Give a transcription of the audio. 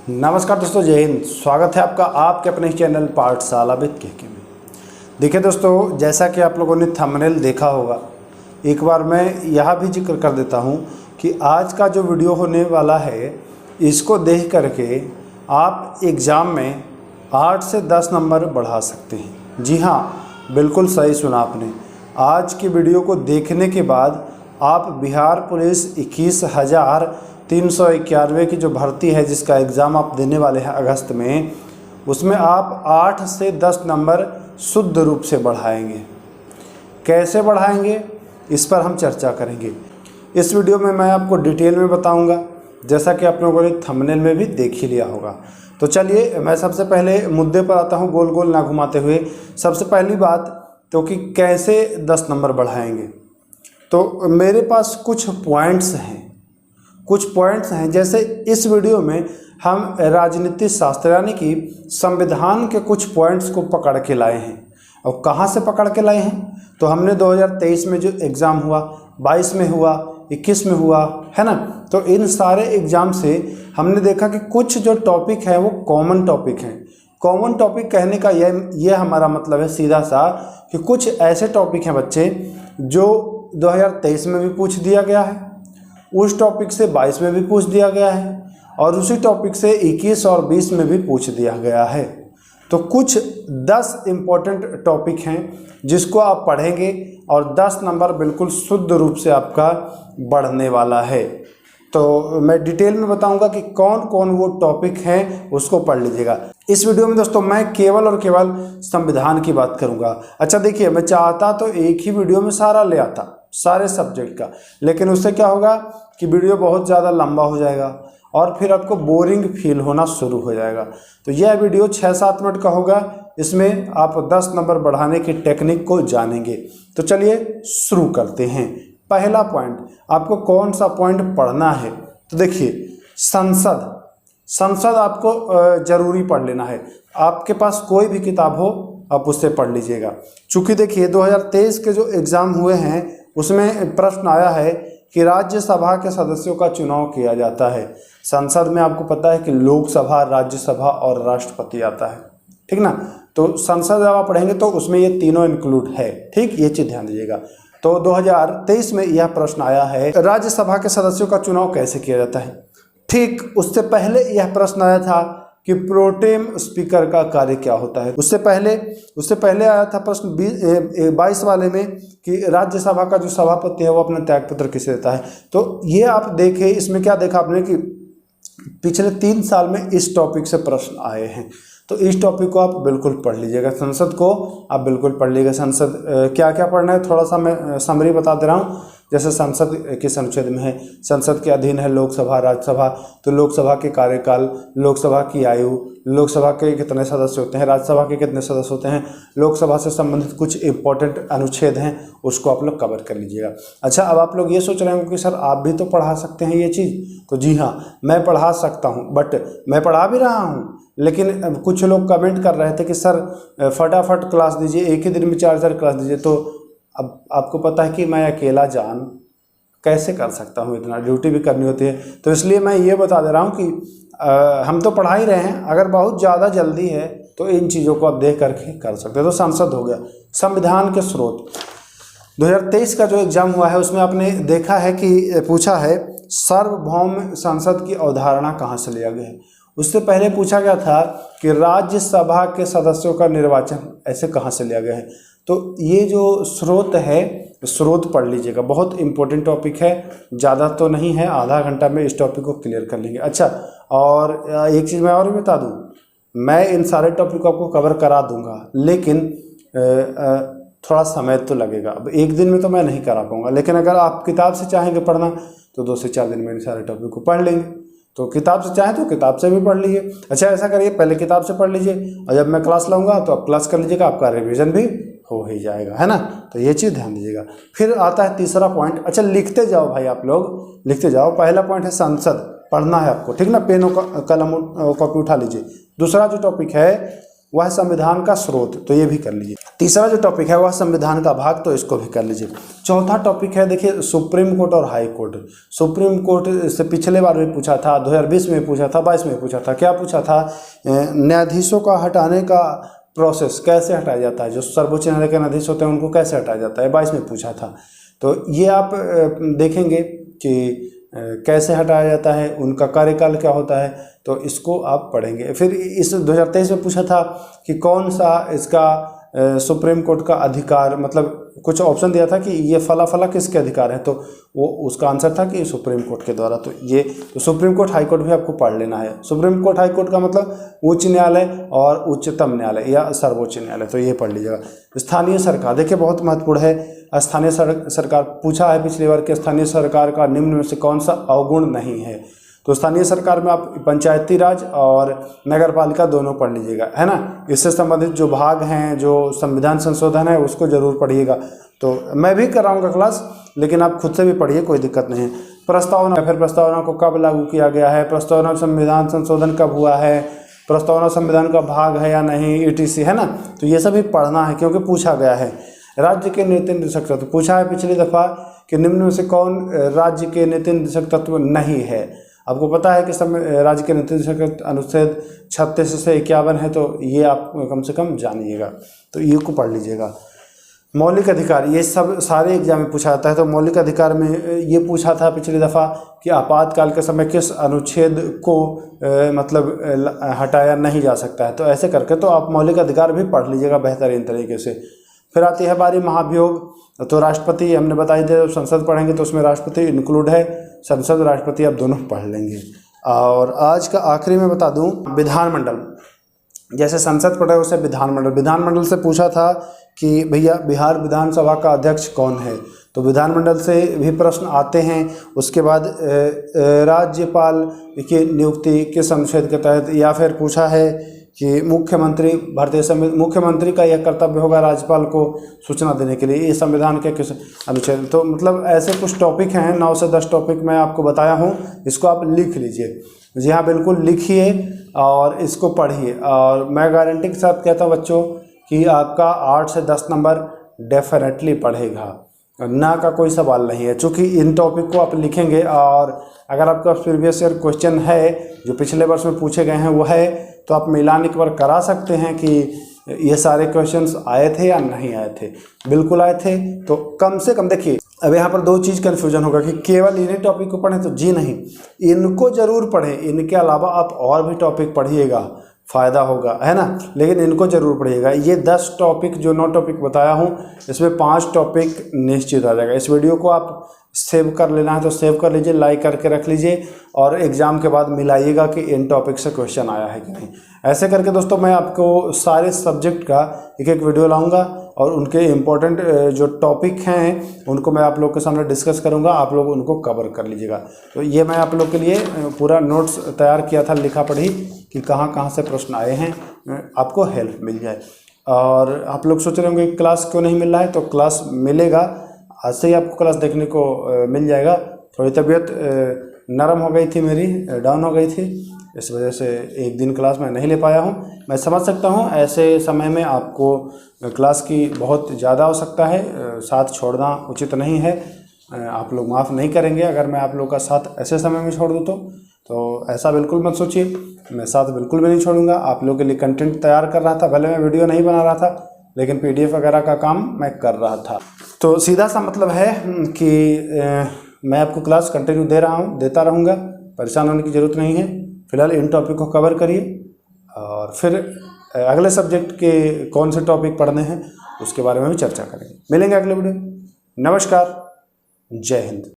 नमस्कार दोस्तों, जय हिंद। स्वागत है आपका आपके अपने चैनल पाठशाला विद के में। देखिए दोस्तों, जैसा कि आप लोगों ने थंबनेल देखा होगा, एक बार मैं यह भी जिक्र कर देता हूं कि आज का जो वीडियो होने वाला है, इसको देख करके आप एग्ज़ाम में 8 से 10 नंबर बढ़ा सकते हैं। जी हाँ, बिल्कुल सही सुना आपने। आज की वीडियो को देखने के बाद आप बिहार पुलिस 21,391 की जो भर्ती है, जिसका एग्ज़ाम आप देने वाले हैं अगस्त में, उसमें आप 8 से 10 नंबर शुद्ध रूप से बढ़ाएंगे। कैसे बढ़ाएंगे, इस पर हम चर्चा करेंगे। इस वीडियो में मैं आपको डिटेल में बताऊंगा, जैसा कि आप लोगों ने थंबनेल में भी देख ही लिया होगा। तो चलिए मैं सबसे पहले मुद्दे पर आता हूं, गोल गोल ना घुमाते हुए। सबसे पहली बात तो कि कैसे 10 नंबर बढ़ाएंगे। तो मेरे पास कुछ पॉइंट्स हैं। जैसे इस वीडियो में हम राजनीति शास्त्र यानी कि संविधान के कुछ पॉइंट्स को पकड़ के लाए हैं। और कहाँ से पकड़ के लाए हैं? तो हमने 2023 में जो एग्ज़ाम हुआ, 22 में हुआ, 21 में हुआ, है ना। तो इन सारे एग्ज़ाम से हमने देखा कि कुछ जो टॉपिक है वो कॉमन टॉपिक हैं। कॉमन टॉपिक कहने का ये हमारा मतलब है सीधा सा कि कुछ ऐसे टॉपिक हैं बच्चे जो 2023 में भी पूछ दिया गया है, उस टॉपिक से 22 में भी पूछ दिया गया है, और उसी टॉपिक से 21 और 20 में भी पूछ दिया गया है। तो कुछ 10 इम्पोर्टेंट टॉपिक हैं जिसको आप पढ़ेंगे और 10 नंबर बिल्कुल शुद्ध रूप से आपका बढ़ने वाला है। तो मैं डिटेल में बताऊंगा कि कौन कौन वो टॉपिक हैं, उसको पढ़ लीजिएगा। इस वीडियो में दोस्तों मैं केवल और केवल संविधान की बात करूंगा। अच्छा देखिए, मैं चाहता तो एक ही वीडियो में सारा ले आता, सारे सब्जेक्ट का, लेकिन उससे क्या होगा कि वीडियो बहुत ज़्यादा लंबा हो जाएगा और फिर आपको बोरिंग फील होना शुरू हो जाएगा। तो यह वीडियो 6-7 मिनट का होगा। इसमें आप 10 नंबर बढ़ाने की टेक्निक को जानेंगे। तो चलिए शुरू करते हैं। पहला पॉइंट, आपको कौन सा पॉइंट पढ़ना है? तो देखिए, संसद आपको जरूरी पढ़ लेना है। आपके पास कोई भी किताब हो आप उससे पढ़ लीजिएगा। चूँकि देखिए 2023 के जो एग्ज़ाम हुए हैं उसमें प्रश्न आया है कि राज्यसभा के सदस्यों का चुनाव किया जाता है। संसद में आपको पता है कि लोकसभा, राज्यसभा और राष्ट्रपति आता है, ठीक ना। तो संसद जब आप पढ़ेंगे तो उसमें ये तीनों इंक्लूड है, ठीक, ये चीज़ ध्यान दीजिएगा। तो 2023 में यह प्रश्न आया है, राज्यसभा के सदस्यों का चुनाव कैसे किया जाता है। ठीक उससे पहले यह प्रश्न आया था कि प्रोटेम स्पीकर का कार्य क्या होता है। उससे पहले आया था प्रश्न 22 वाले में कि राज्यसभा का जो सभापति है वो अपना त्यागपत्र किसे देता है। तो ये आप देखें, इसमें क्या देखा आपने कि पिछले 3 साल में इस टॉपिक से प्रश्न आए हैं। तो इस टॉपिक को आप बिल्कुल पढ़ लीजिएगा। संसद को आप बिल्कुल पढ़ लीजिएगा। संसद क्या क्या पढ़ना है थोड़ा सा मैं समरी बता दे रहा हूँ। जैसे संसद किस अनुच्छेद में है, संसद के अधीन है लोकसभा, राज्यसभा। तो लोकसभा के कार्यकाल, लोकसभा की आयु, लोकसभा के कितने सदस्य होते हैं, राज्यसभा के कितने सदस्य होते हैं, लोकसभा से संबंधित कुछ इंपॉर्टेंट अनुच्छेद हैं, उसको आप लोग कवर कर लीजिएगा। अच्छा, अब आप लोग ये सोच रहे होंगे कि सर आप भी तो पढ़ा सकते हैं ये चीज़। तो जी हाँ, मैं पढ़ा सकता हूँ, बट मैं पढ़ा भी रहा हूँ। लेकिन कुछ लोग कमेंट कर रहे थे कि सर फटाफट क्लास दीजिए, एक ही दिन में 4 क्लास दीजिए। तो अब आपको पता है कि मैं अकेला जान कैसे कर सकता हूँ, इतना ड्यूटी भी करनी होती है। तो इसलिए मैं ये बता दे रहा हूँ कि हम तो पढ़ा ही रहे हैं। अगर बहुत ज़्यादा जल्दी है तो इन चीज़ों को आप देख करके कर सकते हैं। तो संसद हो गया। संविधान के स्रोत, 2023 का जो एग्ज़ाम हुआ है उसमें आपने देखा है कि पूछा है सार्वभौम संसद की अवधारणा कहाँ से लिया गया है। उससे पहले पूछा गया था कि राज्यसभा के सदस्यों का निर्वाचन ऐसे कहाँ से लिया गया है। तो ये जो स्रोत है, स्रोत पढ़ लीजिएगा, बहुत इंपॉर्टेंट टॉपिक है। ज़्यादा तो नहीं है, आधा घंटा में इस टॉपिक को क्लियर कर लेंगे। अच्छा, और एक चीज़ मैं और भी बता दूँ, मैं इन सारे टॉपिक को आपको कवर करा दूंगा, लेकिन थोड़ा समय तो लगेगा। अब एक दिन में तो मैं नहीं करा पाऊँगा, लेकिन अगर आप किताब से चाहेंगे पढ़ना तो 2 से 4 दिन में इन सारे टॉपिक को पढ़ लेंगे। तो किताब से चाहें तो किताब से भी पढ़ लीजिए। अच्छा, ऐसा करिए, पहले किताब से पढ़ लीजिए और जब मैं क्लास लाऊंगा तो आप क्लास कर लीजिएगा, आपका रिवीजन भी हो ही जाएगा, है ना। तो ये चीज़ ध्यान दीजिएगा। फिर आता है तीसरा पॉइंट। अच्छा, लिखते जाओ भाई, आप लोग लिखते जाओ। पहला पॉइंट है संसद, पढ़ना है आपको, ठीक ना। पेन और कलम कॉपी उठा लीजिए। दूसरा जो टॉपिक है वह संविधान का स्रोत, तो ये भी कर लीजिए। तीसरा जो टॉपिक है वह संविधान का भाग, तो इसको भी कर लीजिए। चौथा टॉपिक है देखिए सुप्रीम कोर्ट और हाई कोर्ट। सुप्रीम कोर्ट से पिछले बार भी पूछा था, 2020 में पूछा था, 22 में पूछा था। क्या पूछा था? न्यायाधीशों का हटाने का प्रोसेस कैसे हटाया जाता है, जो सर्वोच्च न्यायालय के न्यायाधीश होते हैं उनको कैसे हटाया जाता है, 22 में पूछा था। तो ये आप देखेंगे कि कैसे हटाया जाता है, उनका कार्यकाल क्या होता है, तो इसको आप पढ़ेंगे। फिर इस 2023 में पूछा था कि कौन सा इसका सुप्रीम कोर्ट का अधिकार, मतलब कुछ ऑप्शन दिया था कि ये फला फला किसके अधिकार है, तो वो उसका आंसर था कि सुप्रीम कोर्ट के द्वारा। तो ये तो सुप्रीम कोर्ट हाई कोर्ट भी आपको पढ़ लेना है। सुप्रीम कोर्ट हाई कोर्ट का मतलब उच्च न्यायालय और उच्चतम न्यायालय या सर्वोच्च न्यायालय, तो ये पढ़ लीजिएगा। स्थानीय सरकार देखिए बहुत महत्वपूर्ण है। स्थानीय सरकार पूछा है पिछली बार कि स्थानीय सरकार का निम्न में से कौन सा अवगुण नहीं है, तो स्थानीय सरकार में आप पंचायती राज और नगर पालिका दोनों पढ़ लीजिएगा, है ना। इससे संबंधित जो भाग हैं, जो संविधान संशोधन है, उसको जरूर पढ़िएगा। तो मैं भी कराऊंगा क्लास, लेकिन आप खुद से भी पढ़िए, कोई दिक्कत नहीं है। प्रस्तावना, फिर प्रस्तावना को कब लागू किया गया है, प्रस्तावना संविधान संशोधन कब हुआ है, प्रस्तावना संविधान का भाग है या नहीं, ETC, है ना। तो ये सभी पढ़ना है क्योंकि पूछा गया है। राज्य के नीति निर्देशक तत्व पूछा है पिछली दफा कि निम्न में से कौन राज्य के नीति निर्देशक तत्व नहीं है। आपको पता है कि राज्य के नीति निर्देशक अनुच्छेद 36 से 51 है, तो ये आप कम से कम जानिएगा, तो ये को पढ़ लीजिएगा। मौलिक अधिकार, ये सब सारे एग्जाम में पूछा जाता है। तो मौलिक अधिकार में ये पूछा था पिछली दफ़ा कि आपातकाल के समय किस अनुच्छेद को मतलब हटाया नहीं जा सकता है, तो ऐसे करके तो आप मौलिक अधिकार भी पढ़ लीजिएगा बेहतरीन तरीके से। फिर आती है बारी महाभियोग, तो राष्ट्रपति हमने बताई दे, संसद पढ़ेंगे तो उसमें राष्ट्रपति इंक्लूड है, संसद राष्ट्रपति आप दोनों पढ़ लेंगे। और आज का आखिरी में बता दूं, विधानमंडल, जैसे संसद पढ़े उसे विधानमंडल, विधानमंडल से पूछा था कि भैया बिहार विधानसभा का अध्यक्ष कौन है, तो विधानमंडल से भी प्रश्न आते हैं। उसके बाद राज्यपाल की नियुक्ति किस अनुच्छेद के तहत, या फिर पूछा है कि मुख्यमंत्री भारतीय संविधान, मुख्यमंत्री का यह कर्तव्य होगा राज्यपाल को सूचना देने के लिए, ये संविधान के किस अनुच्छेद। तो मतलब ऐसे कुछ टॉपिक हैं, 9 से 10 टॉपिक मैं आपको बताया हूँ, इसको आप लिख लीजिए। जी हाँ, बिल्कुल लिखिए और इसको पढ़िए। और मैं गारंटी के साथ कहता हूँ बच्चों कि आपका 8 से 10 नंबर डेफिनेटली पढ़ेगा, ना का कोई सवाल नहीं है, क्योंकि इन टॉपिक को आप लिखेंगे। और अगर आपका प्रीवियस ईयर क्वेश्चन है जो पिछले वर्ष में पूछे गए हैं वो है, तो आप मिलान एक बार करा सकते हैं कि ये सारे क्वेश्चंस आए थे या नहीं आए थे। बिल्कुल आए थे, तो कम से कम देखिए, अब यहाँ पर 2 चीज़ कन्फ्यूजन होगा कि केवल इन्हीं टॉपिक को पढ़ें, तो जी नहीं, इनको जरूर पढ़ें, इनके अलावा आप और भी टॉपिक पढ़िएगा, फ़ायदा होगा, है ना। लेकिन इनको जरूर पढ़िएगा। ये 10 टॉपिक जो 9 टॉपिक बताया हूँ, इसमें 5 टॉपिक निश्चित आ जाएगा। इस वीडियो को आप सेव कर लेना है तो सेव कर लीजिए, लाइक करके रख लीजिए, और एग्ज़ाम के बाद मिलाइएगा कि इन टॉपिक से क्वेश्चन आया है कि नहीं। ऐसे करके दोस्तों मैं आपको सारे सब्जेक्ट का एक वीडियो लाऊंगा और उनके इम्पोर्टेंट जो टॉपिक हैं उनको मैं आप लोग के सामने डिस्कस करूंगा, आप लोग उनको कवर कर लीजिएगा। तो ये मैं आप लोग के लिए पूरा नोट्स तैयार किया था, लिखा पढ़ी कि कहाँ कहाँ से प्रश्न आए हैं, आपको हेल्प मिल जाए। और आप लोग सोच रहे होंगे क्लास क्यों नहीं मिल रहा है, तो क्लास मिलेगा, आज से ही आपको क्लास देखने को मिल जाएगा। थोड़ी तबीयत नरम हो गई थी मेरी, डाउन हो गई थी, इस वजह से एक दिन क्लास मैं नहीं ले पाया हूँ। मैं समझ सकता हूँ ऐसे समय में आपको क्लास की बहुत ज़्यादा आवश्यकता है, साथ छोड़ना उचित नहीं है। आप लोग माफ़ नहीं करेंगे अगर मैं आप लोग का साथ ऐसे समय में छोड़ दूँ तो ऐसा बिल्कुल मत सोचिए, मैं साथ बिल्कुल भी नहीं छोड़ूंगा। आप लोगों के लिए कंटेंट तैयार कर रहा था, भले मैं वीडियो नहीं बना रहा था, लेकिन PDF वगैरह का काम मैं कर रहा था। तो सीधा सा मतलब है कि मैं आपको क्लास कंटिन्यू देता रहूँगा, परेशान होने की ज़रूरत नहीं है। फिलहाल इन टॉपिक को कवर करिए और फिर अगले सब्जेक्ट के कौन से टॉपिक पढ़ने हैं उसके बारे में भी चर्चा करेंगे। मिलेंगे अगले वीडियो। नमस्कार, जय हिंद।